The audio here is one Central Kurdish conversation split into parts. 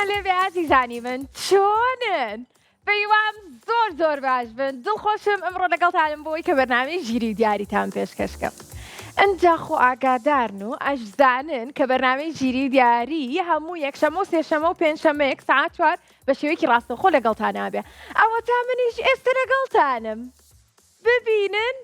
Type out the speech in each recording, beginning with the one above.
لێبێ ئازیزانی من چۆنن؟ پێیوام زۆر باش بن دڵخۆشم ئەمڕۆ لەگەڵتانم بۆی کە بەرنامەی ژیری و دیاریتان پێشکەشکە. ئەنجا خۆ ئاگادارن و ئەشزانن کە بەرنامەی ژیری و دیاری هەموو یەکشەمە و سێشەمە و پێنجشەمەیەک ساعت 4 بە شێوەیەکی ڕاستەوخۆ لەگەڵتان نابێ. ئەوە تا منیش ئێستا لەگەڵتانم. ببینن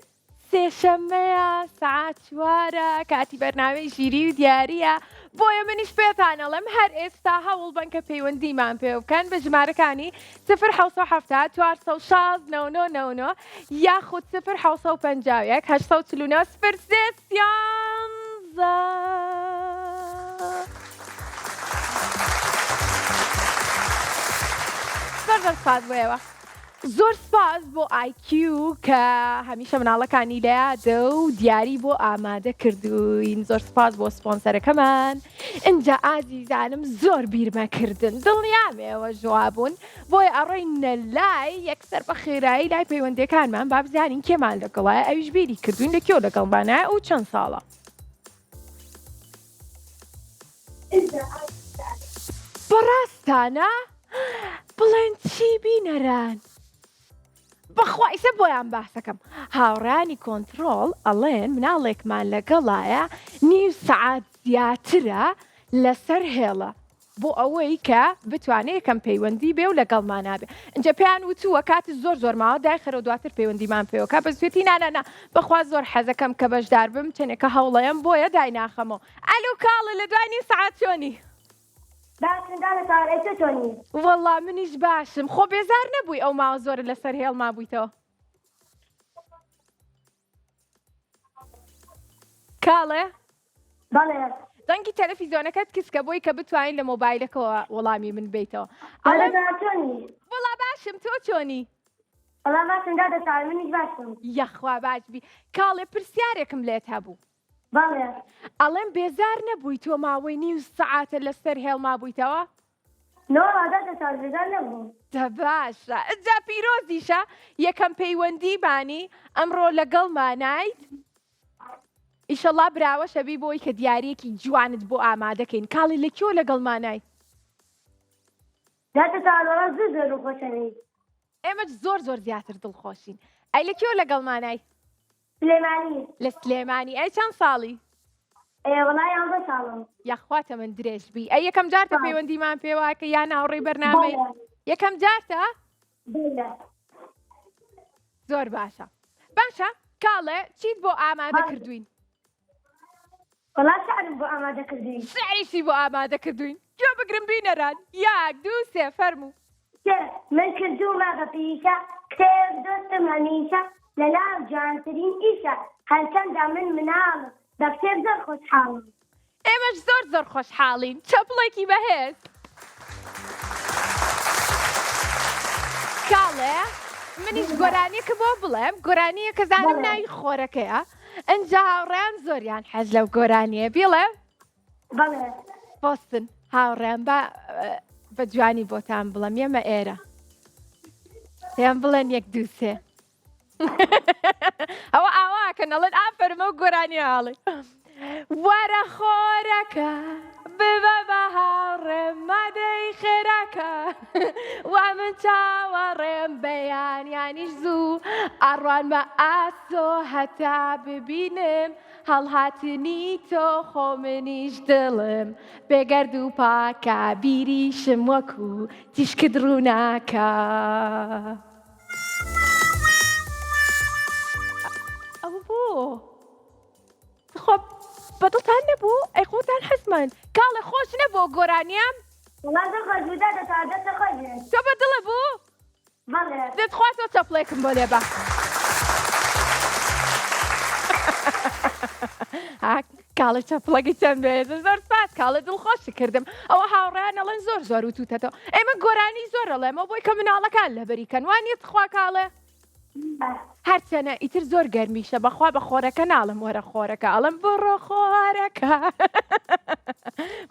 سێشەمەیە ساعت 4 کاتی بەرنامەی ژیری و دیاریە. بۆیە منیش پێتانەڵێم هەر ئێستا هەوڵ بن کە پەیوەندیمان پێ بکەن بە ژمارەکانی 070 416 9999 یاخود 051 849 زۆر سپاس بۆیەوە. زۆر سپاس بۆ IQ کە هەمیشە مناڵەکانی لەیادە و دیاری بۆ ئامادە کردوین. زۆر سپاس بۆ سپۆنسەرەکەمان. اینجا ئازیزانم زۆر بیرمەکردن دڵنیامێەوە جوابوون بۆیە ئەڕۆینە لای یەکسەر بە خێرایی لای پەیوەندەکانمان با بزانین کێمان لەگەڵایە ئەویش بیری کردوین لە کێو لەگەڵمانایە و چەند ساڵە. بەڕاستانە بڵێن چی بینەران؟ بەخوا ئیسە بۆیان باسەکەم. هاوڕانی کۆنتڕۆڵ ئەڵێن مناڵێکمان لەگەڵایە نیو سەعات زیاترە لەسەر هێڵە بۆ ئەوەی کە بتوانێت یەکەم پەیوەندی بێ و لەگەڵمان نابێ. ئەنجە پێیان وتووە کاتی زۆر ماوە دای خەرەوە دواتر پەیوەندیمان پێوەکە بە سوێتی نانەنا بەخوا زۆر حەزەکەم کە بەشدار بم چنێکە هەوڵەیەم بۆیە دای ناخەمەوە. ئەلو کاڵە لە دوای نیو سەعات چۆنی؟ وەڵا منیش باشم. خۆ بێزار نەبووی ئەو ماوە زۆر لەسەر هێڵما بوویتەوە؟ کاڵێ؟ بەڵێ. دەنگی تەلەڤیزیۆنەکەت کچکە بۆی کە بتوانین لە مۆبایلەکەوە وەڵامی من بیتەوە. وەڵا باشم تۆ چۆنی؟ وەڵا باشم دادەساڵ منیش باشم. یەخوا باشبی. کاڵێ پرسیارێکم لێت هەبوو. بەڵێ. ئەڵێم بێزار نەبووی تۆ ماوەی نیو سەعاتە لەسەر هێڵما بوویتەوە؟ دادەساڵ بێزار نەبووم. دە باشە. ئەجا پیرۆزیشە یەکەم پەیوەندی بانی ئەمڕۆ لەگەڵمانایت. ئیشەڵا براوە شەبی بۆی کە دیارەیەکی جوانت بۆ ئامادەکەین. کاڵی لە کێو لەگەڵمانای؟ دادەساڵەوە زۆر خۆشەوی. ئێمەش زۆر زیاتر دڵخۆشین. ئەی لە کێو لەگەڵمانای؟ سلێمانی. لە سلێمانی. ئەی چەند ساڵی؟ وەڵای 11 ساڵم. یاخواتە من درێژبی. ئەی یەکەم جارتە پەیوەندیمان پێوایکە یان ناوڕێی بەرنامەی؟ یەکەم جارتە؟ زۆر باشە. باشە کاڵێ چیت بۆ ئامادە کردوین؟ وەڵا شعرم بۆ ئامادە کردوین. شعریشی بۆ ئامادە کردوین. گوێ بگرن بینەران. 1 2 3 فەرموو. من کردومە بەپیشە کتێب دۆستم هەمیشە لە ناو جوانترین ئیشە هەرچەندە من مناڵم بە کتێب زۆر خۆشحاڵم. ئێمەش زۆر خۆشحاڵین. چەپڵێکی بەهێز. کاڵێ منیش گۆرانیەکە بۆ بڵێم گۆرانیە کە زانم ناوی خۆرەکەیە. ئەنجا هاوڕێیان زۆریان حەز لەو گۆرانیە بیڵێ؟ بەڵێ. بۆستن هاوڕێیان بە جوانی بۆتان بڵێم ئێمە ئێرە. پێیان بڵێن 1 2 3. ئەوە ئاواکە نەڵێن ئافەرمە و گۆرانی هاڵی. وەرە خۆرەکە ببە بە هاوڕێم مادەی خێراکە وا من چاوەڕێم بەیانیانیش زوو ئەڕوان بە ئاسۆ هەتا ببینم هەڵهاتنی تۆ خۆ منیش دڵم بێگەرد و پاکە بیریشم وەکو تیشکت ڕووناکە. ئەوە بۆ خۆ بەدڵتان نەبوو؟ ئەی خۆتان حەزمان. کاڵێ خۆش نەبوو گۆرانیام؟ وەڵا زۆر خۆش بوو دادەساڵ دەستە خۆش بێت. تۆ بەدڵە بوو؟ بەڵێ. دەتخواتەوە چەپڵێکم بۆ لێبە. کاڵە چەپڵەکەی چەند بێت. زۆر سپاس کاڵە دڵخۆشی کردم. ئەوە هاوڕێیان ئەڵێن زۆر وتوتەتەوە. ئێمە گۆرانی زۆر ئەڵێمەوە بۆی کە مناڵەکان لەبەریکەن وانیت خوا کاڵێ؟ هەرچەنە ئیتر زۆر گەرمیشە بەخوا بە خۆرەکە ناڵم وەرە خۆرەکە ئەڵم بڕۆ خۆرەکە.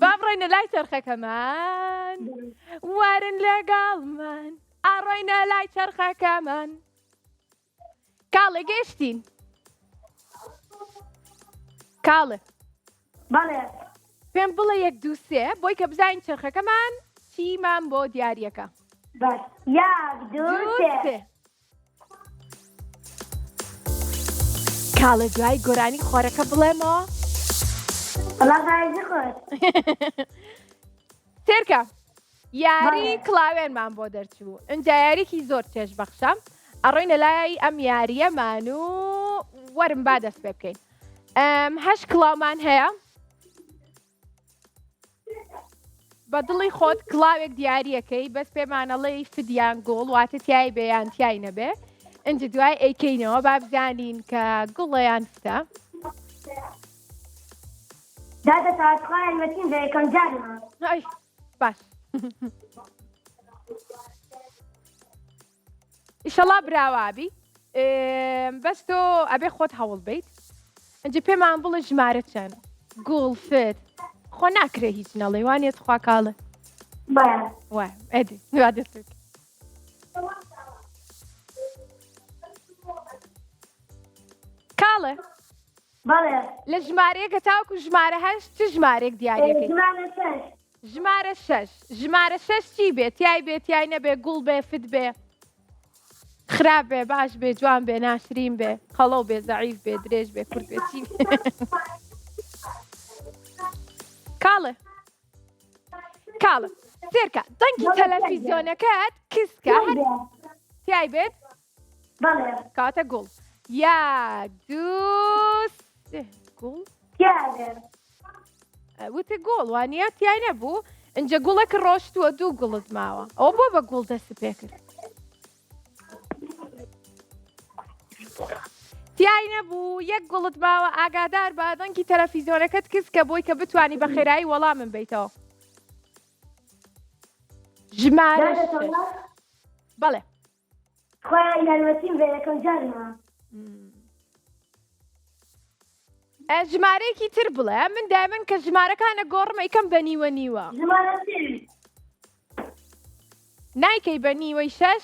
با بڕۆینە لای چەرخەکەمان وارن لەگەڵمان ئەڕۆینە لای چەرخەکەمان. کاڵێ گەیشتین؟ کاڵێ بەڵێ. پێم بڵێ 1 2 3 بۆی کە بزانین چرخەکەمان چیمان بۆ دیارەکە؟ باش یاک دوو سێ کاڵە دوای گۆرانی خۆرەکە بڵێمەوە؟ وەڵا غایزی خۆش تێرکە یاری بەڵێ. کڵاوێنمان بۆ دەرچوو ئەنجا یاریکی زۆر چێژ بەخشە ئەڕۆینە لای ئەم یاریەمان و وەرم با دەست پێ بکەین 8 کڵاومان هەیە بە دڵی خۆت کڵاوێک دیارەکەی بەس پێمانەڵی فدیان گوڵ واتە تیای بێیان تیای نەبێ ئەنج دوای ئەیکەینەوە با بزانین کە گوڵەیان فتە دادە تاسخوایان مەتین بە یەکەم جارمە ئەی باش ئیشەڵا براوابی بەس تۆ ئەبێ خۆت هەوڵ بیت ئەنج پێمان بڵە ژمارە چەند گوڵ فت خۆ ناکرێ هیچ نەڵێ وانێت خوا کاڵە باە وای ئەدی وا دەستک کاڵە بەڵێ لە ژمارەیەکە تاوکو ژمارە هەشت چ ژمارێک دیارەکەی زمانە سەر ژمارە 6 ژمارە 6 چی بێت تیای بێت یای نەبێ گوڵ بێ فت بێ خراپ بێ باش بێ جوان بێ ناشرین بێ خەڵەو بێ زەعیف بێ درێژ بێ کورت بێ چی بێ کاڵە کاڵە سێرکە دەنگی تەلەڤیزیۆنەکەت کسکە هەر تیای بێت بەڵێ کاتە گوڵ یاک دوو سێ گوڵ یادێ وتە گوڵ وانە تیای نەبوو ئەنجە گوڵەکە ڕۆشتووە دوو گوڵت ماوە ئەوە بۆ بە گوڵ دەست پێ کرد تیای نەبوو یەک گوڵت ماوە ئاگادار بە دەنگی تەلەڤیزیۆنەکەت کەسکە بۆی کە بتوانی بە خێرایی وەڵامم بیتەوە ژمارە شەش. بەڵێ خۆیان یارمەتیم بە یەکەم جارمە ژمارەیەکی تر بڵێ من دایمەن کە ژمارەکانە گۆڕمە یکەم بە نیوە نیوە زمانە سێ نایکەی بە نیوەی شەش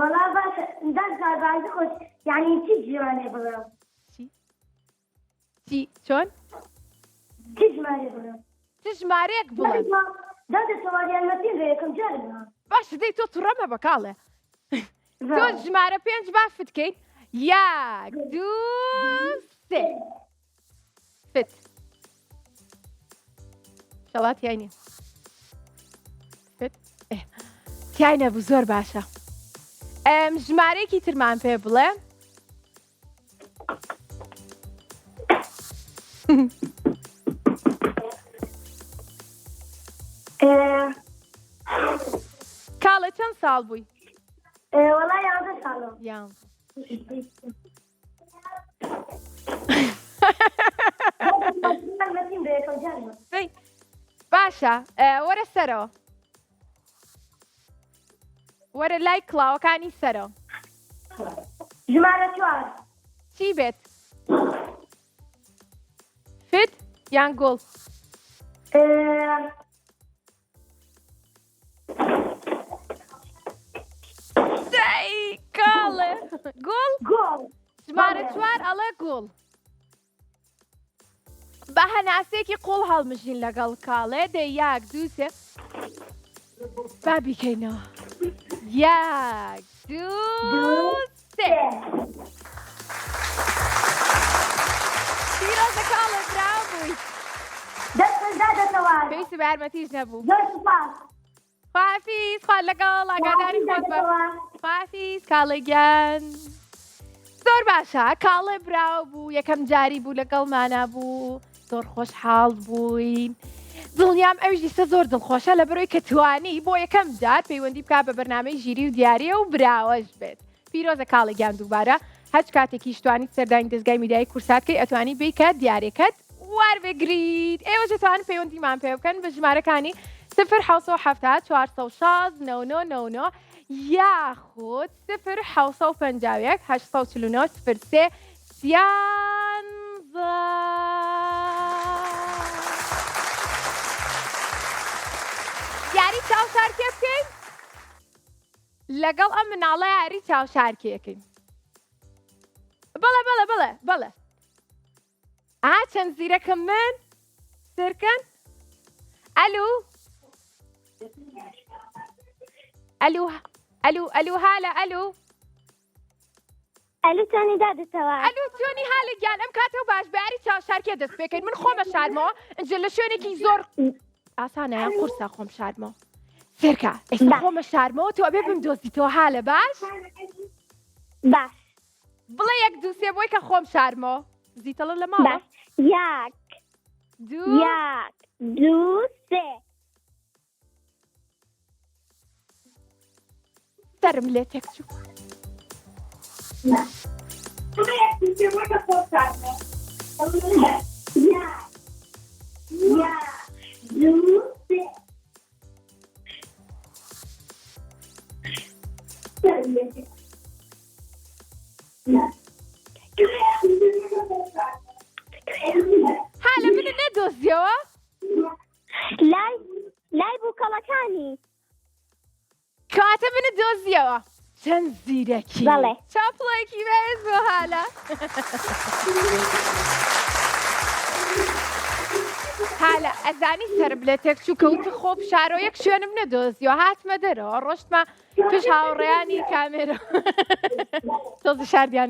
وەڵا باشە دەست بازی خۆش یعنی چی جوانێ بڵێم چی چۆن چی ژمارێ بڵێم چ ژمارەیەک بڵێ دادە تۆوار یارمەتیم بە یەکەم جارمە باش دەی تۆ تووڕەمە بەکاڵێ تۆ ژمارە 5 بافتکەیت یاک دوو سێ فت شەڵات یانی فت تیای نەبوو زۆر باشە ژمارەیەکی ترمان پێ بڵێ کاڵە چەند ساڵ بووی وەڵا 11 ساڵم یان یارمەتیم بە یەکەم جارمە باشە وەرە سەرەوە وەرە لای کڵاوەکانی سەرەوە ژمارە 4 چی بێت فت یان گوڵ دەی کاڵێ گوڵ گۆڵ ژمارە 4 ئەڵێ گوڵ بە هەناسێکی قوڵ هەڵمژین لەگەڵ کاڵێ دەی یاک دوو سێ با بیکەینەوە یاک دوو سێ پیرۆزە کاڵێ براو بووی دەستن دادەتەوە پێویستی بە یارمەتیش نەبوو زۆر سوپاس خواحافیز خوا لەگەڵ ئاگاداری خۆت بە خواحافیز کاڵێگیان زۆر باشە کاڵێ براو بوو یەکەم جاری بوو لەگەڵمانە بوو زۆر خۆشحاڵ بووین دڵنیام ئەوش دیسە زۆر دڵخۆشە لە بەرەوەی کە توانی بۆ یەکەم جار پەیوەندی بکات بە بەرنامەی ژیری و دیارە و براوەش بێت پیرۆزە کاڵێگیان دووبارە هەچ کاتێکی شتوانی سەردانی دەستگای میدیای کورساتکەی ئەتوانی بیکە دیارەکەت وەربگریت ئێوە دەتوانن پەیوەندیمان پێ بکەن بە ژمارەکانی 0 460 99 یاخود 0 751 849 03 سیانزە یاری چاوشارکێ بکەین لەگەڵ ئەم مناڵە یاری چاوشارکێکەین بەڵێ چەند زیرەکەم من سرکەن ئەلو الو الو الو هاله الو الو تاني دادتەوە الو چۆنی حالێکیان ئەم کاتەوە باش بەیاری چاوشارکێ دەست پێکەین من خۆمە شارمەوە ئەنجە لە شوێنێکی زۆر ئاسانە قورسە خۆم شارمەوە سێرکە ئێستا خۆمە شارمەوە تۆ ئەبێ بمدۆزیتەوە حالە باش باش بڵێ یەک دوو سێ بۆی کە خۆم شارمەوە زیتەڵە لە ماڵە باش یەک دوو سێ سەرم لێ تێکچوو حالە منە نەدۆزیەوە لای بووکەڵەکانی کاتە منە دۆزیەوە چەند زیرەکی بەڵێ چاپڵێکی بەهێز بۆ حالە حالە ئەزانی سرم لە تێکچوو کەوتە خۆ شارۆ یەک شوێنم نەدۆزیەوە هاتمە دەرەوە ڕۆشتمە توش هاوڕێیانی کامێرە تۆزی شاردیان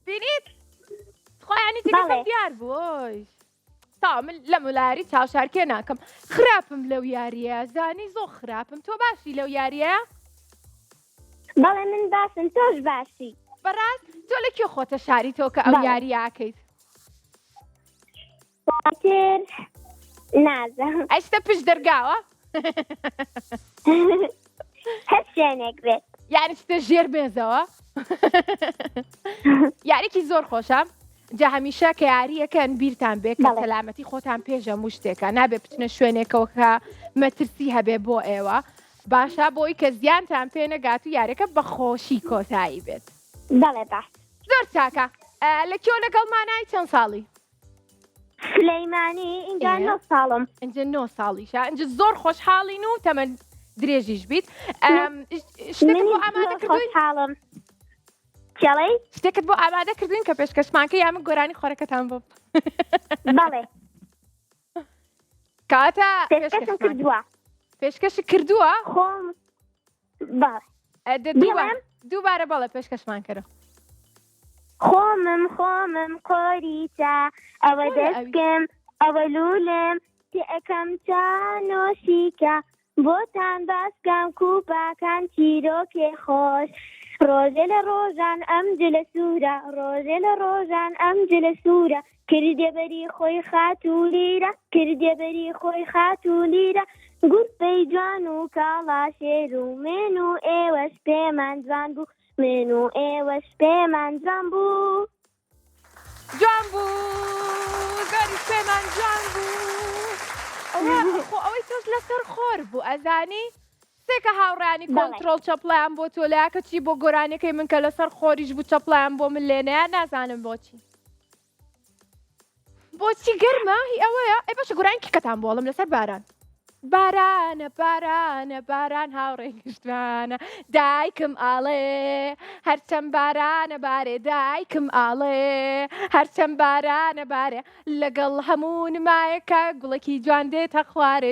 بینیت خۆیانی تێکم دیار بووی تا من لە مولاری چاوشارکێ ناکەم خراپم لەو یاریە زانی زۆر خراپم تۆ باشی لەو یاریە بەڵێ من باشم تۆش باشی بەڕاست تۆ لەکوێ خۆتە شاری تۆ کە ئەو یاریاکەیت تر نازم ئەشتە پشت دەرگاوە هەر شوێنێک بێت یعنی شتە ژێر بێزەوە یاریکی زۆر خۆشە جا هەمیشە کە یاریەکەن بیرتان بێت کە سەلامەتی خۆتان پێش هەموو شتێکە نابێ بچنە شوێنێکەوە کە مەترسی هەبێ بۆ ئێوە باشە بۆی کە زیانتان پێ نەگات و یاریەکە بە خۆشی کۆتایی بێت بەڵێ باش زۆر چاکە لە کێو لەگەڵمانای چەند ساڵی سلەیمانی اینجا 9 ساڵم اینجا 9 ساڵیشە اینجا زۆر خۆشحاڵین و تەمە درێژیش بیت شتێکت بۆ ئامادە کردوین شتێکت بۆ ئامادە کردوین کە پێشکەشمانکە یامە گۆرانی خۆرەکەتان بۆ بەڵێ کاتە پێشکەشم کردووە پێشکەش کردووە خۆم دووبارە بەڵێ پێشکەشمان کردە خۆمم قۆریتە ئەوە دەستکەم ئەوە لولم تێ ئەەکەم چانۆشیکە بۆتان باسکەم کوپاکان چیرۆکێ خۆش ڕۆژێ لە ڕۆژان ئەم جلە سوورە ڕۆژێ لە ڕۆژان ئەم جلە سوورە کردێبەری خۆی خات و لیرە کردێبەری خۆی خات و لیرە گوپەی جوان و کاڵا شێر و من و ئێوەش پێمان جوان بوو من و ئێوەش پێمان جوان بوو جوان بوو گەری پێمان جوان بوو خۆ ئەوەی تۆش لەسەر خۆر بوو ئەزانی سێکە هاوڕانی کۆنترۆل چەپڵیان بۆ تۆلیا کە چی بۆ گۆرانەکەی من کە لەسەر خۆریش بوو چەپڵیان بۆ من لێنەیە نازانم بۆچی بۆچی گەرمە هی ئەوەیە ئەی باشە گۆرانی کیکەتان بۆڵم لەسەر باران بارانە بارانە باران هاوڕێی گشتوانە دایکم ئاڵێ هەرچەند بارانە بارێ دایکم ئاڵێ هەرچەند بارانە بارێ لەگەڵ هەموو نمایەکە گوڵێکی جوان دێتە خوارێ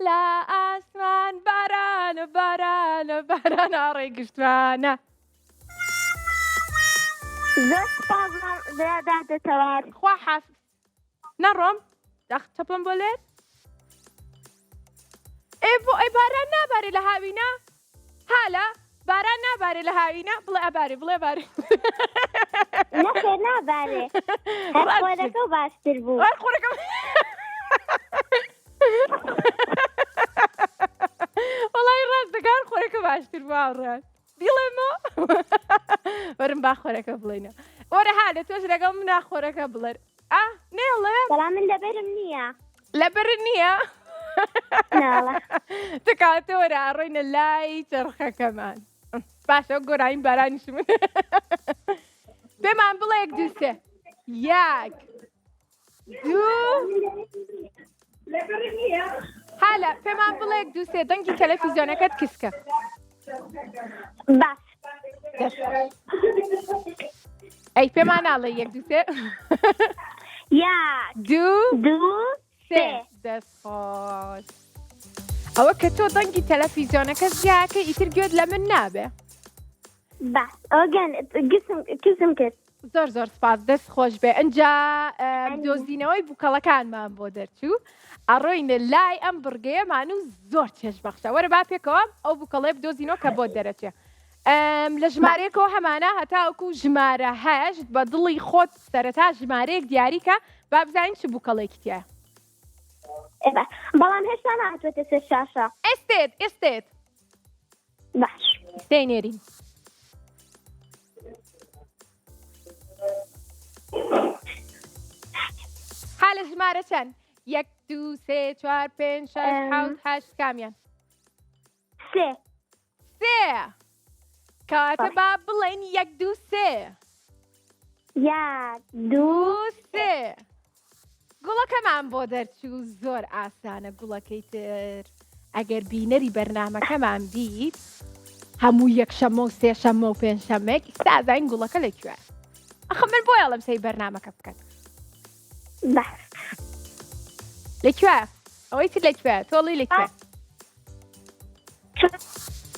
لە ئاسمان بارانە بارانە باران هاوڕێی گشتوانە زۆر سپاسم دادەتەوە خوا حافظ نەڕۆم چەپڵم بۆ لێت ئەی باران نابارێ لە هاوینە حالە باران نابارێ لە هاوینە بڵێ ئەبارێ بڵێ بارێ نەخێر نابارێ هەر خۆرەکە باشتر بوو هەر خۆرەکەم وەڵی ڕاست دەگار خۆرەکە باشتر بوو هاوڕێن بیڵێمەوە وەرم با خۆرەکە بڵێنە وەرە حالە تۆش لەگەڵ منە خۆرەکە بڵێر نێڵێ بەڵام من لەبەرم نییە لەبەر نییە تکاتە وەرە ئاڕۆینە لای چرخەکەمان باشە گۆرانی بارانیش من پێمان بڵێ یەک دووسێ یەک دوو حالە پێمان بڵێ یەک دووسێ دەنگی تەلەڤیزیۆنەکەت کسکە باش ئەی پێمان ناڵێ یەک دووسێ یەک دوو سێ دەستخۆش ئەوە کە تۆ دەنگی تەلەڤیزیۆنەکە زیاکە ئیتر گوێت لە من نابێ باش ئەوگەن کسم کرد زۆر سپاس دەست خۆش بێ ئەنجا دۆزینەوەی بووکەڵەکانمان بۆ دەرچوو ئەڕۆینە لای ئەم بڕگەیەمان و زۆر چێژ بەخشە وەرە با پێکەوە ئەو بووکەڵێ بدۆزینەوە کە بۆ دەرەچێ لە ژمارەیەکەوە هەمانە هەتاوەکو ژمارە هەشت بە دڵی خۆت سەرەتا ژمارەیەک دیاریکە با بزانین چ بووکەڵێکی تایە بەڵام هێشتا نهاتوێتە سەر شاشە ئێستێت باش دەینێرین حالە ژمارە چەند 1 2 3 4 5 6 7 8 کامیان سێ کاتە با بڵێن 1 2 3 1 2 3 گوڵەکەمان بۆ دەرچوو زۆر ئاسانە گوڵەکەی تر ئەگەر بینەری بەرنامەکەمان بیت هەموو یەکشەمە و سێشەمە و پێنجشەمەیەک ئستازین گوڵەکە لەکوێ ئەخە من بۆ یاڵم سەی بەرنامەکە بکەن باش لەکوێ ئەوەی تر لەکوێ تۆڵی لەکوێ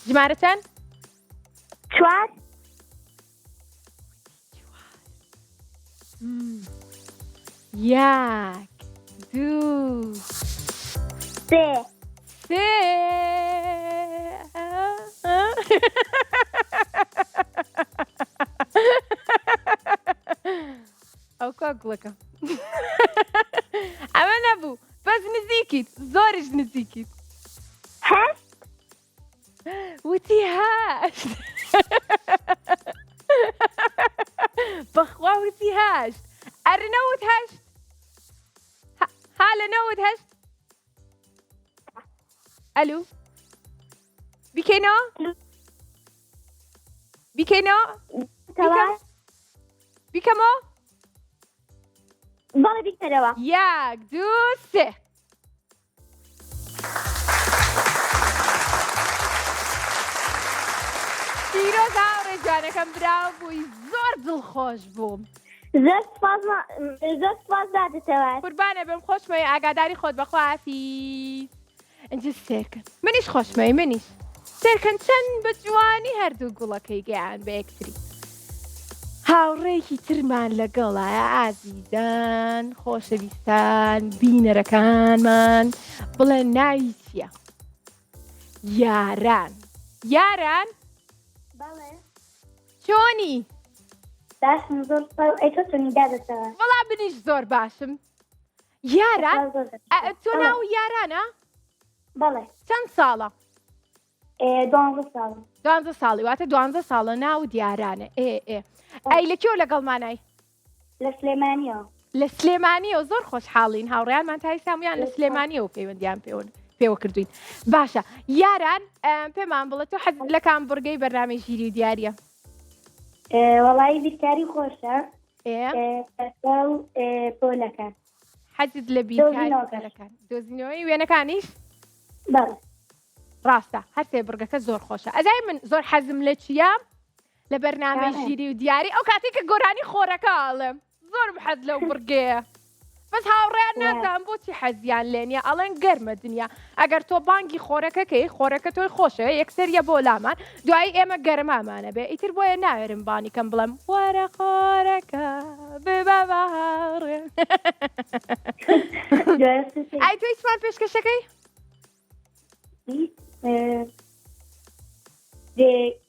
ژمارە چەند 4 1 2 3 ئەو کا گوڵەکە ئەمە نەبوو بەس نزیکیت زۆرش نزیکیت هەشت وتی هەشت بەخوا وتی هەشت ئەرە نەوت هەشت ها لە نەوت هەشت ئەلو بیکەینەوە بیکەمەوە بەڵێ بیکەرەوە 1 2 3 پیرۆز هاوڕێ جوانەکەم براوە بووی زۆر دڵخۆش بووم زۆر سپاس دادتەوە قوربانە بم خۆشمەوەی ئاگاداری خۆت بەخوافی ئەنج سێرکن منیش خۆشمەوەی منیش سێرکەن چەند بە جوانی هەردوو گوڵەکەی گەیان بە یەکتری هاوڕێکی ترمان لەگەڵایە ئازیزان خۆشەویستان بینەرەکانمان بڵێ ناوی چییە یاران چۆنی باشم زۆر ئەی تۆ چۆنی دادتەوە وەڵام منیش زۆر باشم یاران تۆ ناو یارانە بەڵێ چەند ساڵە 12 ساڵی واتە 12 ساڵە ناو دیارانە ئەی لەکێوە لەگەڵمانای لە سلێمانیەوە لە سلێمانیەوە زۆر خۆشحاڵین هاوڕێیانمان تای سامیان لە سلێمانیەوە پەیوەندیان پێوە کردوین باشە یاران پێمان بڵێت تۆ حەزت لە کام بڕگەی بەرنامەی ژیری و دیارە وەڵایی بیرکاری خۆشە پۆلەکان حەزت لە بیرکاریەکان دۆزینەوەی وێنەکانیش بەڵێ ڕاستە هەرسێ بڕگەکە زۆر خۆشە ئەزای من زۆر حەزم لە چیە لە بەرنامەی ژیری و دیاری ئەو کاتێک کە گۆرانی خۆرەکە ئاڵم زۆرم حەز لەو بڕگەیە بەس هاوڕێیان نازان بۆچی حەزیان لێنیە ئەڵێن گەرمە دنیا ئەگەر تۆ بانگی خۆرەکەکەی خۆرەکە تۆی خۆشە یەکسەریە بۆ لامان دوایی ئێمە گەرمامانە بێ ئیتر بۆیە ناوێرم بانیکەم بڵێم وەرە خۆرەکە ببە بەهاڕێ ئای تۆ هیچمان پێشکەشەکەی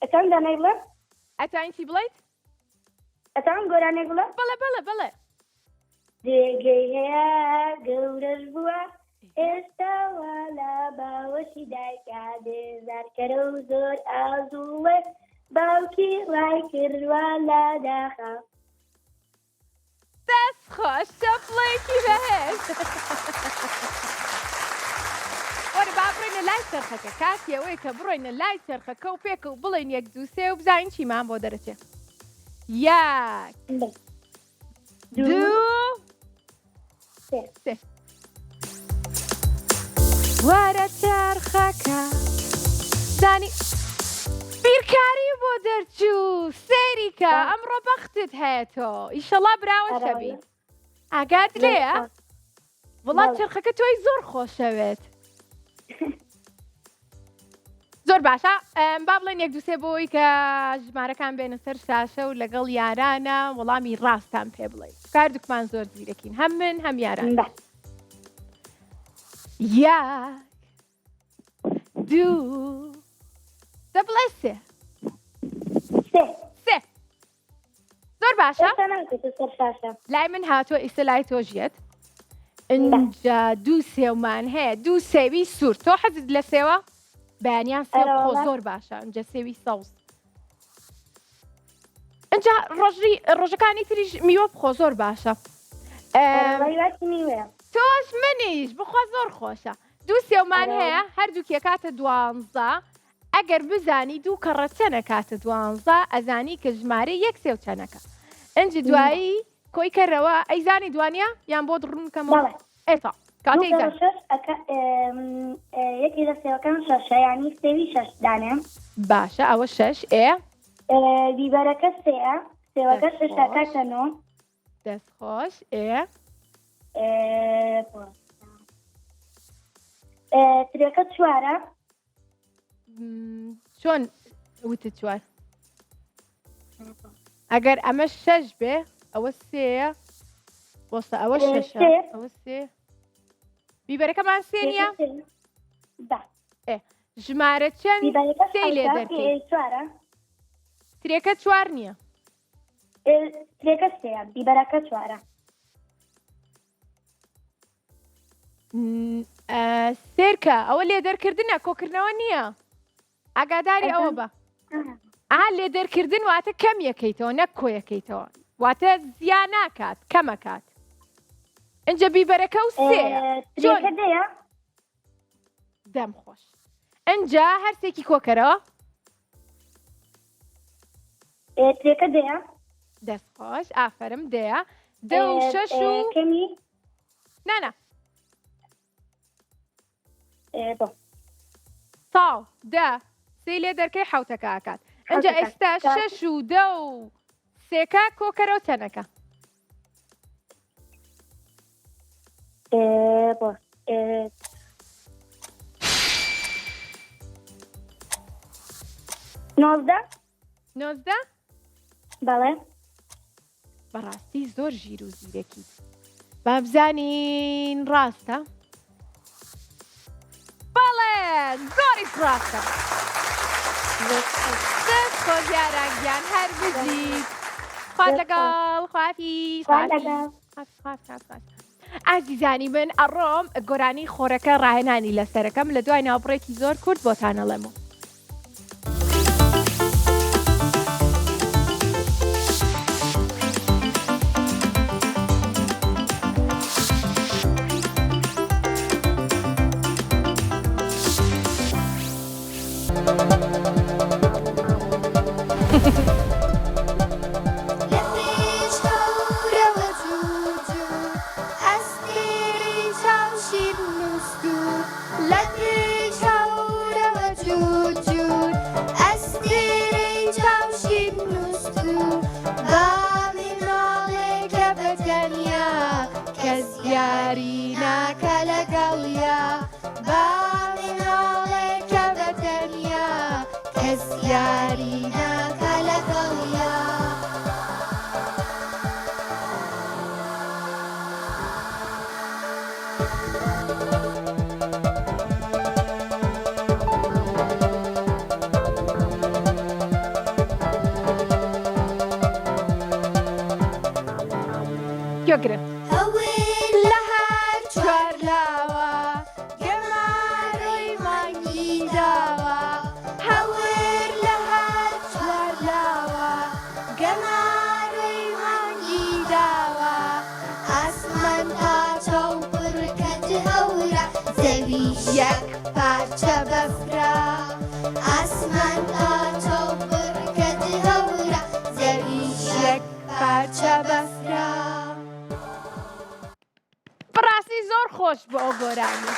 ئەتان دانای بڵێ ئەتوانین چی بڵێیت ئەتان گۆرانێک بڵێ بڵێ جێگەی هەیە گەورەش بووە ئێستاوە لە باوەشی دایکا دێزارکەرە و زۆر ئازوڵێ باوکی ڕای کردوە لە داخە دەست خۆش چەپڵێکی بەهێز وەرە با بڕۆینە لای چەرخەکە کاتیەوەی کە بڕۆینە لای چەرخەکە و پێکە و بڵێن 1 2 3 و بزانین چیمان بۆ دەرەچێ 1 2 3 وەرە چەرخەکە زانی بیرکاری بۆ دەرچوو سێریکە ئەمڕۆ بەختت هەیە تۆ ئیشەڵا براوە شەبی ئاگات لێیە وڵات چرخەکە تۆی زۆر خۆشەوێت. زۆر باشە با بڵێن یەک دووسێ بۆی کە ژمارەکان بێنە سەر شاشە و لەگەڵ یارانە وەڵامی ڕاستان پێ بڵێ. کاردووکمان زۆر زیرەکین هەم من هەم یاران. یەک دوو دە بڵێ سێ. سێ زۆر باشە لای من هاتووە ئیسە لای تۆژیت اینجا دوو سێومان هەیە دوو سێوی سوور تۆ حەزت لە سێوە بەیانیان سێ خۆ زۆر باشە ئەنجە سێوی سەوز ئەنجا ڕۆژەکانی تریش میوە بخۆ زۆر باشە تۆش منیش بخوا زۆر خۆشە دوو سێومان هەیە هەردووکیە کاتە 12 ئەگەر بزانی دوو کەڕە چەنە کاتە 12 ئەزانی کە ژمارە یەک سێو چەنەکە ئەنج دوایی کۆی کەرەوە ئەیزانی دوانە یان بۆ دڕونکەمەوە ئێتا یەکی لە سێوەکان شەشە ینی سێوی شەش دانێ باشە ئەوە شەش ئێ بیبەرەکە سێە سێوەکە شەشەکەتەنەوە دەستخۆش ئێ ترێکە چوارە چۆن وتە چوار ئەگەر ئەمە شەش بێ ئەوە سێە بۆستە ئەوە شەشە ئەوە سێ بیبەرەکەمان سێ نییە ژمارە چەند سێ لێ دەرکەی ترێکە چوار نییە ترێکە سێە بیبەرەکە چوارە سێرکە ئەوە لێدەرکردنە کۆکردنەوە نییە ئاگاداری ئەوە بە لێدەرکردن واتە کەم یەکەیتەوە نەک کۆیەکەیتەوە واتە زیان ناکات کەمەکات ئەنجە بیبەرەکە و سێە دەم خۆش ئەنجا هەرسێکی کۆکەرەوە ترێکە دەیە دەستخۆش ئافرم دەیە دە و شەش و نانە ساڵ دە سێ لێ دەرکەی حوتەکە ئاکات ئەنجە ئێستا شەش و دە و سێکە کۆکەرەوە چەنەکە نۆزدە بەڵێ بەڕاستی زۆر ژیر و زیرەکی با بزانین ڕاستە بەڵێ زۆری ڕاستە دەست خۆش یارانگیان هەر بزیت خوا لەگەڵ خوافی ئازیزانی من ئەڕۆم گۆرانی خۆرەکە ڕاهێنانی لەسەرەکەم لە دوای ناوبڕێکی زۆر کورت بۆتانەڵێمەوە گرن لە هەر چوار لاوە گەمارەی مانگی داوە هەور لە هەر چوار لاوە گەمارەی مانگی داوە ئاسمان پاچە و پڕکەت هەورە زەویش یەک پارچە بەفرە ئاسمان پاچە و پڕکەت هەورە زەویش یەک پارچە بەفرە بەڕاستی زۆر خۆش بۆ ئەو گۆرانی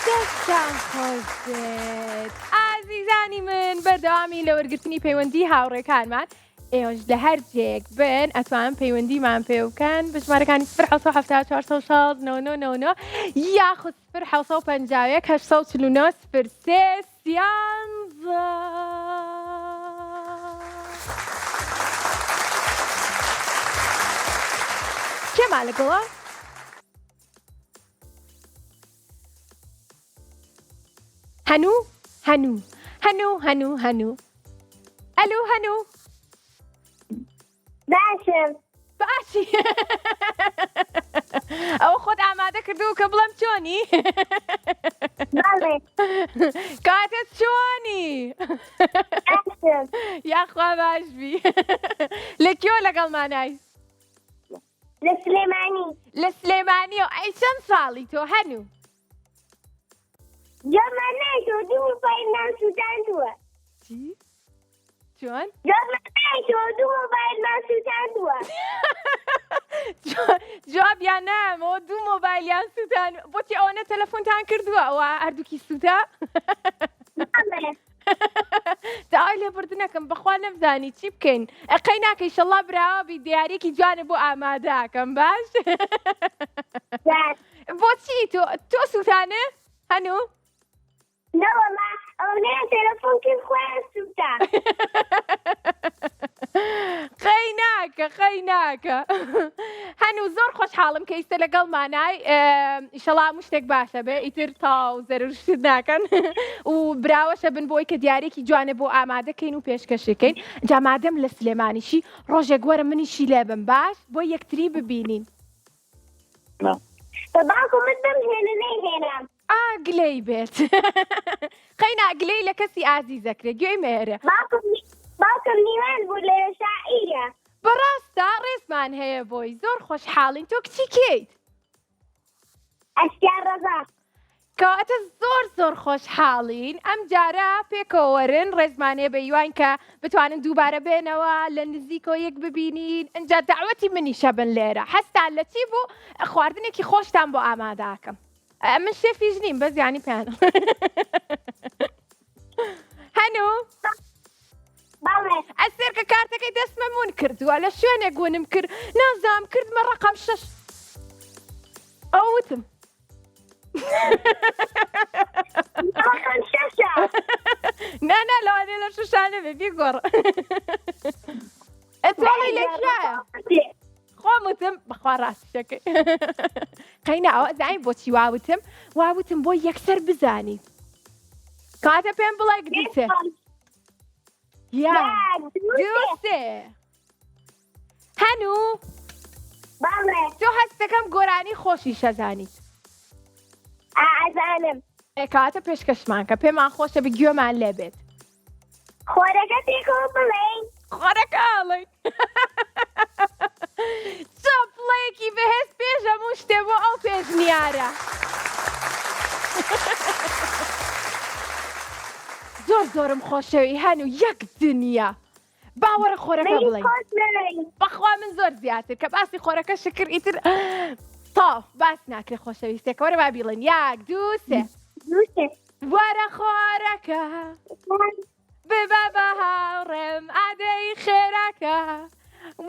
دەستان خۆش بێت ئازیزانی من بەردەوامی لە وەرگرتنی پەیوەندی هاوڕێکانمان ئێوەش لە هەر جێک بن ئەتوانن پەیوەندیمان پێ بکەن بە ژمارەکانی 0 یاخود 0 849 03 کێمان لەگەڵا؟ هەنوو ئەلو هەنوو باشم باشی ئەوە خۆت ئامادە کردو کە بڵم چۆنی؟ بەڵێ کاتت چۆنی؟ باشم یاخوا باشبی لەکوێ لەگەڵمانای؟ لە سلێمانی لە سلێمانیەوە ئەی چەند ساڵی تۆ هەنوو؟ جۆمان نایتۆ دوو مۆبایلمان سووتاندووە چی؟ چۆن؟ جۆمان نایتۆ دوو مۆبایلمان سووتاندووە جوابیان نامەوە دوو مۆبایلیان سووتان بۆچی ئەوەنە تەلەفۆنتان کردووە ئەوە هەردووکی سووتە؟ بەڵێ داوای لێبوردنەکەم بەخوا نەمزانی چی بکەین ئەقەی ناکە ئیشەڵڵا براوە دیارێکی جوانە بۆ ئامادەکەم باش؟ باش بۆچی تۆ سووتانە؟ هەنوو؟ نەوە ما ئەوەنەیە تەلەفۆن کرد خۆیان سووتا قەی ناکە هەنوو زۆر خۆشحاڵم کە ئیستا لەگەڵمانای ئیشەڵا هەموو شتێک باشە بێ ئیتر تاو زەرورشت ناکەن و براوەشە بن بۆی کە دیارێکی جوانە بۆ ئامادەکەین و پێشکەشەکەین جا مادەم لە سلێمانیشی ڕۆژێک وەرە منیشی لێ بم باش بۆ یەکتری ببینین بە باوکم من بمهێنە نەیهێنام ئاگلەی بێت قەینا گلەی لە کەسی ئازیزەکرێ گوێی مێرە باوکم نیوان بوو لە شاعیرە بەڕاستە ڕێزمان هەیە بۆی زۆر خۆشحاڵین تۆ کچی کێیت؟ ئەشکار ڕەزا کەواتە زۆر خۆشحاڵین ئەم جارە پێکەوەرن ڕێزمانێ بە یوان کە بتوانن دووبارە بێنەوە لە نزیکۆ یەک ببینین ئەجا داوەتی منیشە بن لێرە هەستان لە چی بوو خواردنێکی خۆشتان بۆ ئامادەکەم من شێفیش نیم بەزیانی پێیانم هەنوو ئەسێر کە کارتەکەی دەستمەمون کردووە لە شوێنێک گونم کرد نازام کردمە ڕقم 6 ئەوتم نا لەوانێ لە شوشانە بێ بیگۆڕ ئەتوانڵی لەکرایە خۆمتم بەخوا ڕاستیەکەی قەینا ئەوە زانین بۆچی واوتم بۆ یەکسەر بزانیت کاتە پێم بڵێ دووسێ دووسێ هەنوو تۆ هەستەکەم گۆرانی خۆشی شەزانیت ئازانم کاتە پێشکەشمان کە پێمان خۆشە بگوێمان لێبێت خۆرەکە پێکەوە بڵێین خۆرەکەڵی چۆپڵەیەکی بەهێز پێش هەموو شتێ بۆ ئەو پێشنیارە زۆرم خۆشەوی هەنوو یەک دنیا باوەڕە خۆرەکە بڵێین بەخوا من زۆر زیاتر کە باسی خۆرەکە شکر ئیتر تاو باس ناکرێ خۆشەویستێک وەرە با بیڵێن یەک دوو سێ وەرە خۆرەکە ببە بە هاوڕێم ئادەی خێرەکە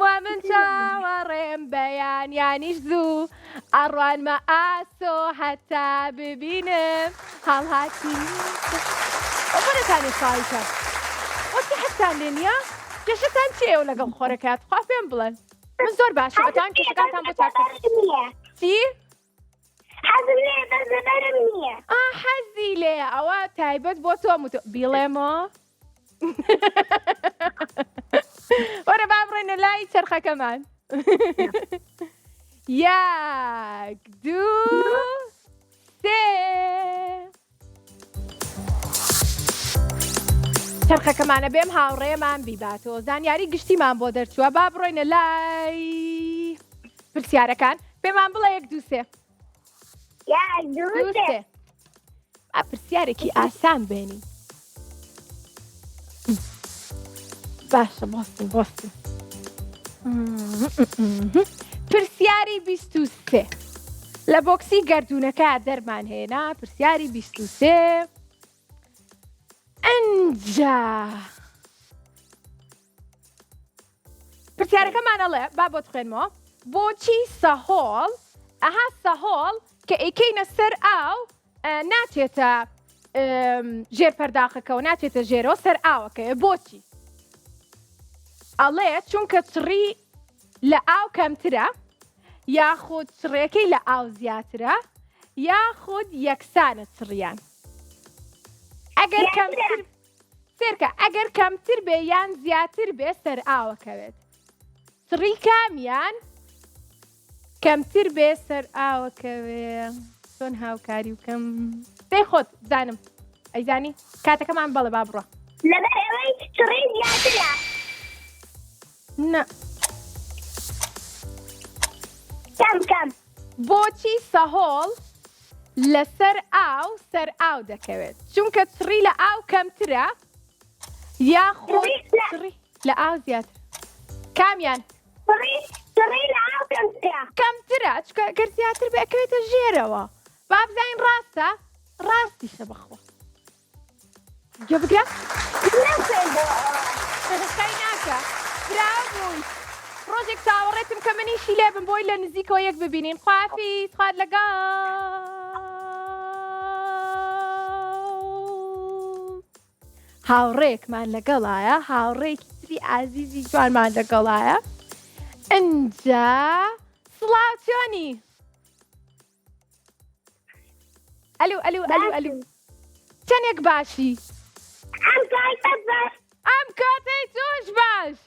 وا من چاوەڕێم بەیانیانیش زوو ئەڕوانمە ئاسۆ هەتا ببینم هەڵهاتی ئەوەتانی خاڵکە وەتی حەتان لێ نییە کێشتان چێ و لەگەڵ خۆرەکەات خوا پێم بڵێن من زۆر باشە بەتان کێشەکانتان بۆ چاکە چی؟ حەزم لێ دەزەبەرم نییە حەزی لێ ئەوە تایبەت بۆ تۆم بیڵێمەوە وەرە با بڕێنە لای چەرخەکەمان یەک دوو سێ چەرخەکەمانە بێم هاوڕێمان بیباتەوە زانیاری گشتیمان بۆ دەرچووە با بڕۆینە لای پرسیارەکان پێمان بڵێ یەک دوو سێ یەک دوو سێ پرسیارێکی ئاسان بێنی باشە بۆستن پرسیاری 23 لە بۆکسی گەردوونەکە دەرمان هێنا پرسیاری 23 ئەنجا پرسیارەکەمانەڵێ با بۆ خوێنمەوە بۆچی سەهۆڵ ئەها سەهۆڵ کە ئەیکەینە سەر ئاو ناچێتە ژێر پەرداخەکەەوە ناچێتە ژێرەوە سەر ئاوەکەیە بۆچی ئەڵێ چونکە چڕی لە ئاو کەمترە یاخود چڕێکەی لە ئاو زیاترە یاخود یەکسانە چڕیان ئەگەر کەمتر سێرکە ئەگەر کەمتر بێ یان زیاتر بێ سەر ئاوەکەوێت چڕی کامیان کەمتر بێ سەر ئاوەکەوێ چۆن هاوکاری وکەم پێی خۆت زانم ئەیزانی کاتەکەمان بەڵێ با بڕۆ لەبەر ئەوەی چڕی زیاترە نە کەم بۆچی سەهۆڵ لەسەر ئاو سەر ئاو دەکەوێت چونکە چڕی لە ئاو کەمترە یاخۆ چڕی لە ئاو زیاتر کامیان چڕی لە ئاو کەمترە چکە گەر زیاتر بێ ئەکەوێتە ژێرەوە با بزانین ڕاستە ڕاستیشە بەخۆ گوێ بگرە خەی ناکە براوبووی ڕۆژێک چاوەڕێتم کە منیشی لێ بم بۆی لە نزیکەوە یەک ببینین خوافیز خوات لەگەڵ هاوڕێکمان لەگەڵایە هاوڕێکی تری ئازیزی جوانمان لەگەڵایە ئەنجا سڵاو چۆنی ئەلو چەندێک باشی ئەم کاتەی تۆش باش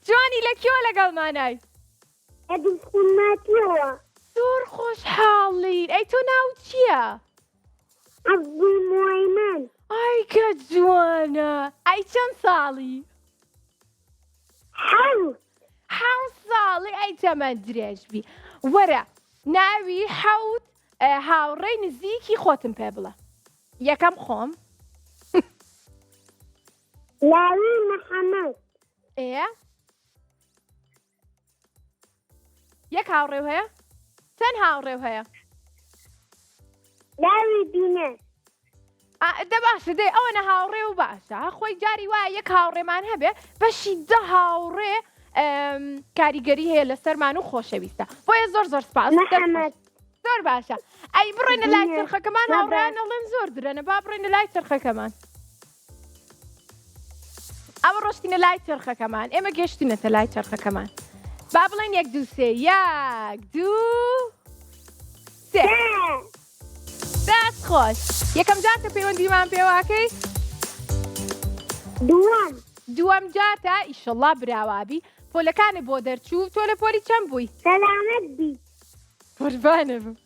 جوانی لەکوێوە لەگەڵمانای زۆر خۆشحاڵین ئەی تۆ ناو چییە؟ عەبدولموهەیمن ئای کە جوانە ئەی چەند ساڵی؟ حەوت ساڵی ئەی تەمەن درێژبی وەرە ناوی حەوت هاوڕێی نزیکی خۆتم پێ بڵە یەکەم خۆم لاوی محەممەد یەک هاوڕێو هەیە؟ چەند هاوڕێو هەیە؟ لاوی بینە دە باشە دەی ئەوەنە هاوڕێ و باشە خۆی جاری وایە یەک هاوڕێمان هەبێ بەشی دە هاوڕێ کاریگەری هەیە لەسەرمان و خۆشەویستە بۆیە زۆر سپاس زۆر باشە ئەی بڕێنە لای چرخەکەمان هاوڕێیان ئەڵێن زۆر درەنە با بڕێنە لای چرخەکەمان ئەوە ڕۆشتینە لای چرخەکەمان ئێمە گەشتینەتە لای چرخەکەمان با بڵێن یەک دوو سێ یەک دوو سێ دەست خۆش یەکەم جارتە پەیوەندیمان پێواکەی دووەم جارتە ئیشەڵڵا براوابی پۆلەکانت بۆ دەرچوو تۆ لە پۆلی چەند بووی؟ سەلامەت بی قوربانە بم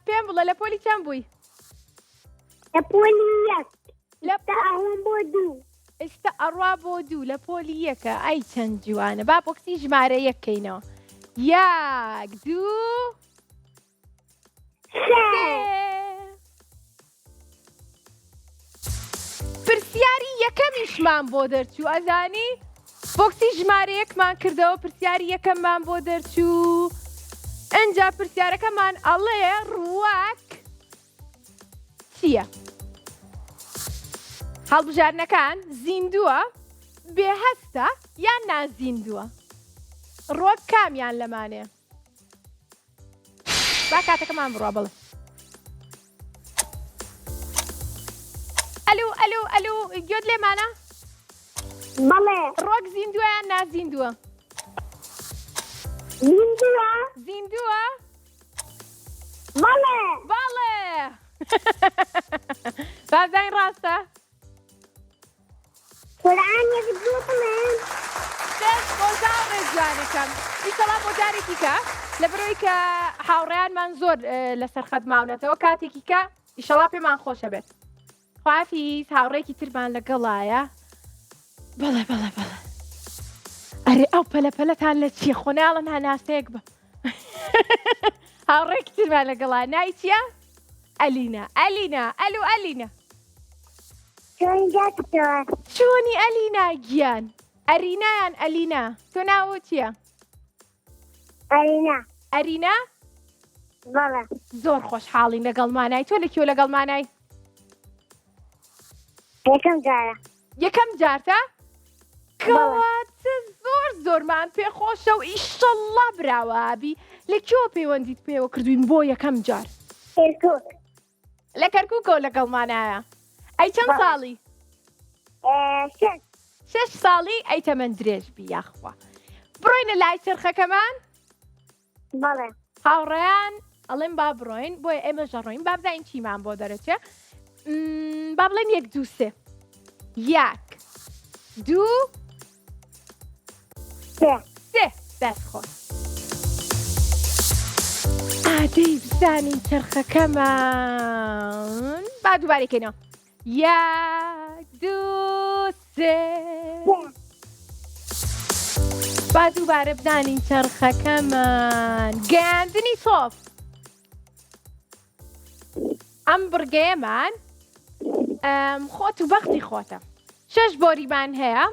پێم بڵێ لە پۆلی چەند بووی؟ لە پۆلی یەک لە ئەوم بۆ دوو ئێستا ئەڕوا بۆ دوو لە پۆلی یەکە ئەی چەند جوانە با بۆکسی ژمارە یەکەینەوە یەک دوو پرسیاری یەکەمیشمان بۆ دەرچوو ئەزانی بۆکسی ژمارە یەکمان کردەوە پرسیاری یەکەممان بۆ دەرچوو ئەنجا پرسیارەکەمان ئەڵێ ڕواک چییە؟ هەڵبژارنەکان زیندووە بێهەستە یان نازیندووە ڕۆک کامیان لەمانێ با کاتەکەمان بڕۆ بڵێ ئەلو گوێت لێمانە؟ بەڵێ ڕۆک زیندووە یان نازیندووە؟ زیندووە؟ بەڵێ بازای ڕاستە؟ قورئانێک بڵێن دەست خۆزاو ڕێزوانەکەم ئیشەڵا بۆ جارێکی کە لەبەرەوەی کە هاوڕێیانمان زۆر لەسەر خەت ماونەتەوە کاتێکی کە ئیشەڵا پێمان خۆشە بێت خوافیز هاوڕێکی ترمان لەگەڵایە بەڵێ ئەرێ ئەو پەلەپەلەتان لە چیە خۆناڵن هەناسەیەک بە هاوڕێکی ترمان لەگەڵایە ناوی چییە؟ ئەلینا ئەلینا چۆنی ئەلینا گیان ئەرینایان ئەلینا تۆ ناوە چییە؟ ئەرینا؟ بەڵێ زۆر خۆشحاڵی لەگەڵمانای تۆ لەکوێ لەگەڵمانای؟ یەکەم جارە یەکەم جارتە؟ کەواتە زۆرمان پێخۆشە و ئیشەڵڵا براوابی لەکوێوە پەیوەندیت پێوە کردوین بۆ یەکەم جار کێرکووک لە کەرکووکەوە لەگەڵمانایە ئەی چەند ساڵی 6 ساڵی ئەی تەمەند درێژ بی یاخوا بڕۆینە لای چرخەکەمان بەڵێ هاوڕێیان ئەڵێن با بڕۆین بۆیە ئێمە ژەڕۆین با بزانین چیمان بۆ دەرەچێ با بڵێن 1 2 3 1 2 3 دەستخۆش ئادەی بزانین چرخەکەمان با دووبارێکەینەوە 1 2 3 با دووبارە بدانین چرخەکەمان گەیاندنی تۆپ ئەم بڕگەیەمان خۆت و بەختی خۆتە 6 بۆریمان هەیە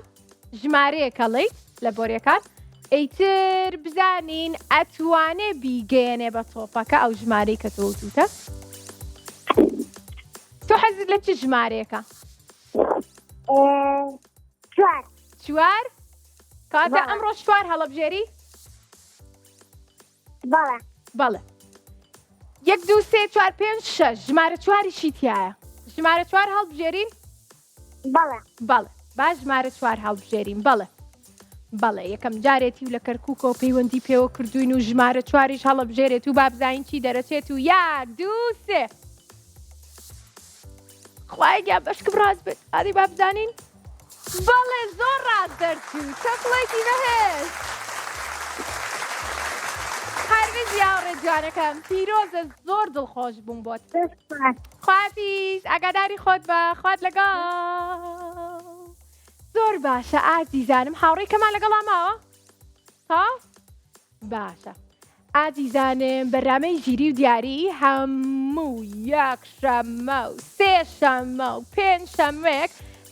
ژمارەیەکەڵی لە بۆریەکان ئەیتر بزانین ئەتوانێ بیگەێنێ بە تۆپەکە ئەو ژمارەی کە تۆوتوتە تۆ حەزت لە چ ژمارەیەکە؟ 4 کاتە ئەمڕۆ 4 هەڵەبژێری؟ بەڵێ 1 2 3 4 5 6 ژمارە 4 شیتیایە ژمارە 4 هەڵبژێرین؟ بەڵێ با ژمارە 4 هەڵبژێرین بەڵێ یەکەم جارێتی و لە کەرکووکەوە پەیوەندی پێوە کردوین و ژمارە 4ش هەڵەبژێرێت و با بزانین چی دەرەچێت و 1 2 3 خوای گیان بەشکم ڕاست بێت ئادی با بزانین بەڵێ زۆر ڕاست دەرچوو چەقڵێکی بەهێز هەرگیز یاوەڕێ جوانەکەم پیرۆزە زۆر دڵخۆش بووم بۆت خوافیز ئاگاداری خۆت بە خوات لەگەڵ زۆر باشە ئازیزانم هاوڕێکەمان لەگەڵا ماوە تا باشە ئازیزانم بەرنامەی ژیری و دیاری هەموو 1 شەمە و 3 شەمە و 5 شەمەیەک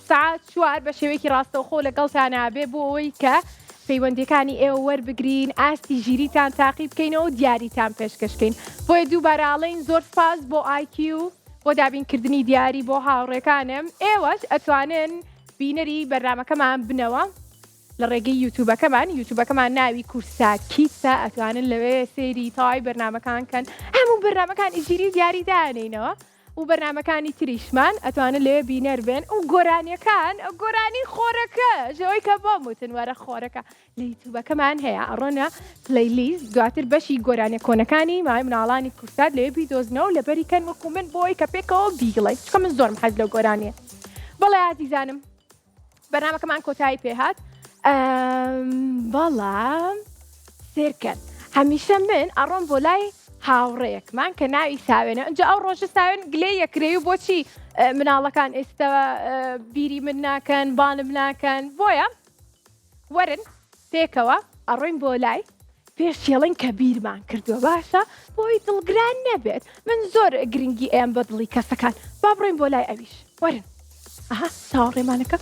ساعت 4 بە شێوەیەکی ڕاستەوخۆ لەگەڵتان ئابێ بۆ ئەوەی کە پەیوەندیەکانی ئێوە وەربگرین ئاستی ژیریتان تاقی بکەینەوە و دیاریتان پێشکەشکەین بۆیە دووبارەڵین زۆر سپاس بۆ IQ بۆ دابینکردنی دیاری بۆ هاوڕێکانم ئێوەش ئەتوانن بینەری بەرنامەکەمان بنەوە لە ڕێگەی یوتیوبەکەمان ناوی کورسا کیسە ئەتوانن لەوێ سێری تای بەرنامەکان کەن هەموو بەرنامەکانی ژیری دیاری دانێنەوە و بەرنامەکانی تریشمان ئەتوانن لێ بینەر بێن و گۆرانیەکان گۆرانی خۆرەکە ژەوەی کە بۆ وتنوەرە خۆرەکە لە یوتیوبەکەمان هەیە ئەڕۆنە پلەیلیست دواتر بەشی گۆرانیە کۆنەکانی مای مناڵانی کورسات لێ بیدۆزنەوە لەبەری کەن وەکو من بۆی کە پێکەوە بیگڵێ چکە من زۆرم حەز لەو گۆرانیە بەڵێ ئازیزانم بەرنامەکەمان کۆتایی پێهات بەڵام سێرکەن هەمیشە من ئەڕۆم بۆ لای هاوڕێیەکمان کە ناوی ساوێنە ئەنجا ئەو ڕۆژە ساوێن گلێ یەکرێ و بۆچی مناڵەکان ئێستا بیری من ناکەن بانم ناکەن بۆیە وەرن پێکەوە ئەڕۆین بۆ لای پێشێڵین کە بیرمان کردووە باشە بۆی دڵگران نەبێت من زۆر گرنگی ئەم بە دڵی کەسەکان با بڕۆین بۆ لای ئەویش وەرن ئەها چاوەڕێمانەکە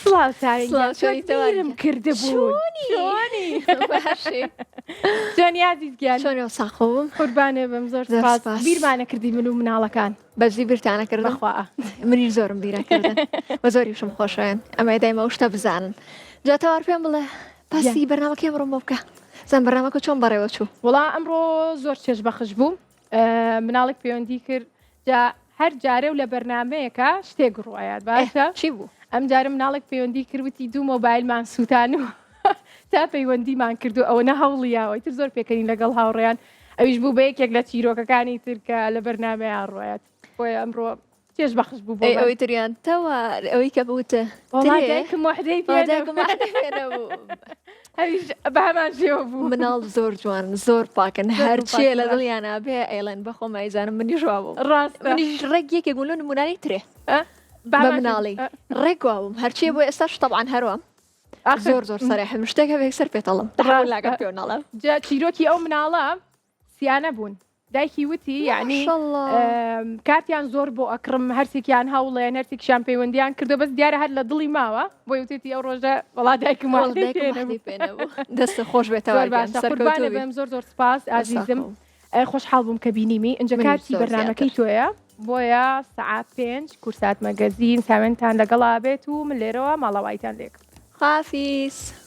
سڵاو ساوێنم کردبوو جۆنی عزیزگیان چۆنێ ساخۆم قوربانێ بم زۆر سپاس بیرمانە کردی من و مناڵەکان بەزی بیرتانە کردن بەخوا منیش زۆرم بیرەکردن بە زۆریشم خۆشەوێن ئەمە دایمە شتە بزانن جاتەوار پێم بڵێ پاسی بەرنامەکەی ئەمڕۆم بۆ بکە زەن بەرنامەکە چۆن بەڕێوە چوو وڵا ئەمڕۆ زۆر چێژ بەخش بوو مناڵێک پەیوەندی کرد جا هەر جارێ و لە بەرنامەیەکە شتێک ڕوایات باشە چی بوو ئەم جارە مناڵێک پەیوەندی کردوتی دوو مۆبایلمان سووتان و تا پەیوەندیمان کردو ئەوە هەوڵیاوەی تر زۆر پێکەنین لەگەڵ هاوڕێیان ئەویش بوو بە یەکێک لە چیرۆکەکانی ترکە لە بەرنامەیان ڕۆیات بۆیە ئەمڕۆ چێژ بەخش بوو ئەوەی تریان تەوە ئەوەی کە بوتە دایکم وحدەی هەویش بە هەمان شێوە بوو مناڵ زۆر جوان زۆر پاکن هەرچیە لە دڵیانە بێ ئەیڵێن بەخۆ مایزانم منی ژوا بوو ڕاست منیش ڕێک یەکێک بوو لە نمونانی ترێ بە مناڵی ڕێکواوم هەرچیە بۆ ئێستاش تەبعاً هەروە زۆر سەرێحم شتێکە بێک سەر پێتەڵم لاگە پێوەناڵە جا چیرۆکی ئەو مناڵە سیانە بوون دایکی وتی یعنی کاتیان زۆر بۆ ئەکڕم هەرسێکیان هەوڵێن هەرسێکیان پەیوەندیان کردو بەس دیارە هەر لە دڵی ماوە بۆی وتێتی ئەو ڕۆژە وڵا دایکم دەستە خۆش بێتەوە بێم زۆر سپاس ئازیزم خۆشحاڵ بووم کە بینیمی ئەنجە کاتی بەرنامەکەی تۆیە بۆیە سعات 5 کورسات مەگەزین ساوێنتان لەگەڵا بێت و من لێرەوە ماڵەوایتان لێک خافیز.